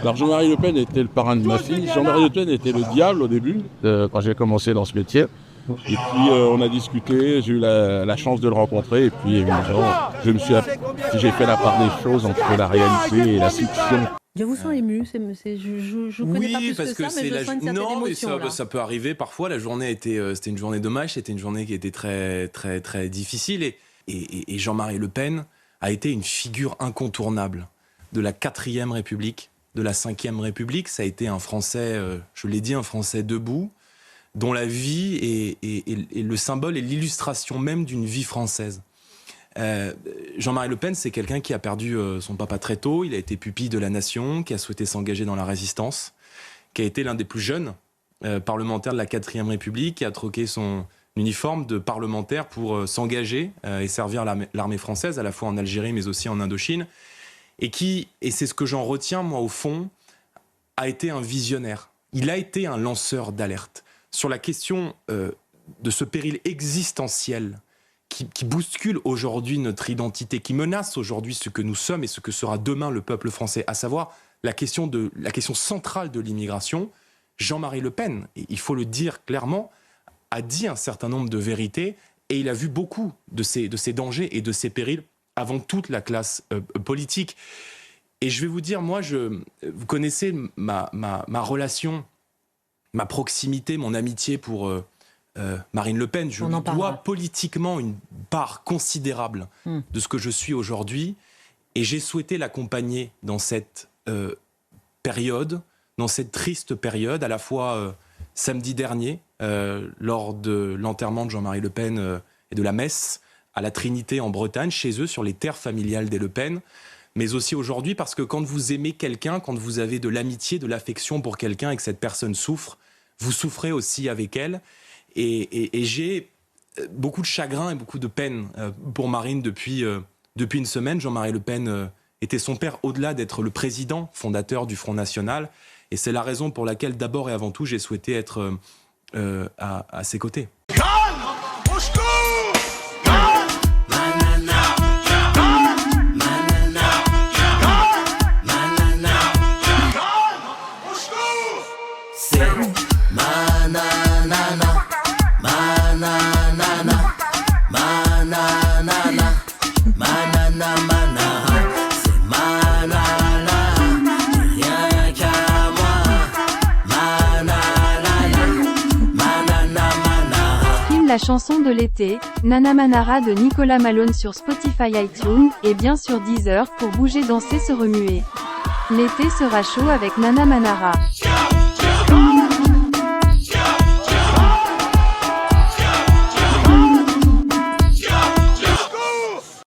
Alors Jean-Marie Le Pen était le parrain de ma fille. Jean-Marie Le Pen était le diable au début, quand j'ai commencé dans ce métier. Et puis on a discuté, j'ai eu la chance de le rencontrer. Et puis évidemment, j'ai fait la part des choses entre la réalité et la fiction. Je vous sens ému, je connais pas plus parce que ça, mais je sens une certaine non, émotion. mais ça peut arriver parfois. La journée c'était une journée de match, c'était une journée qui était très, très, très difficile. Et Jean-Marie Le Pen a été une figure incontournable de la 4e République, de la 5e République. Ça a été un Français, je l'ai dit, un Français debout, dont la vie est le symbole et l'illustration même d'une vie française. Jean-Marie Le Pen, c'est quelqu'un qui a perdu son papa très tôt. Il a été pupille de la nation, qui a souhaité s'engager dans la résistance, qui a été l'un des plus jeunes parlementaires de la 4e République, qui a troqué son uniforme de parlementaire pour s'engager et servir l'armée française, à la fois en Algérie mais aussi en Indochine, et c'est ce que j'en retiens, moi, au fond, a été un visionnaire. Il a été un lanceur d'alerte sur la question de ce péril existentiel qui bouscule aujourd'hui notre identité, qui menace aujourd'hui ce que nous sommes et ce que sera demain le peuple français, à savoir la question centrale de l'immigration. Jean-Marie Le Pen, il faut le dire clairement, a dit un certain nombre de vérités et il a vu beaucoup de ces dangers et de ces périls avant toute la classe politique. Et je vais vous dire, moi, vous connaissez ma relation, ma proximité, mon amitié pour Marine Le Pen. Je lui dois politiquement une part considérable de ce que je suis aujourd'hui. Et j'ai souhaité l'accompagner dans cette période, dans cette triste période, à la fois samedi dernier, lors de l'enterrement de Jean-Marie Le Pen et de la messe à la Trinité en Bretagne, chez eux, sur les terres familiales des Le Pen, mais aussi aujourd'hui parce que quand vous aimez quelqu'un, quand vous avez de l'amitié, de l'affection pour quelqu'un et que cette personne souffre, vous souffrez aussi avec elle. Et j'ai beaucoup de chagrin et beaucoup de peine pour Marine depuis une semaine. Jean-Marie Le Pen était son père au-delà d'être le président fondateur du Front National. Et c'est la raison pour laquelle, d'abord et avant tout, j'ai souhaité être à ses côtés. La chanson de l'été, Nana Manara de Nicolas Malone sur Spotify, iTunes, et bien sûr Deezer pour bouger, danser, se remuer. L'été sera chaud avec Nana Manara.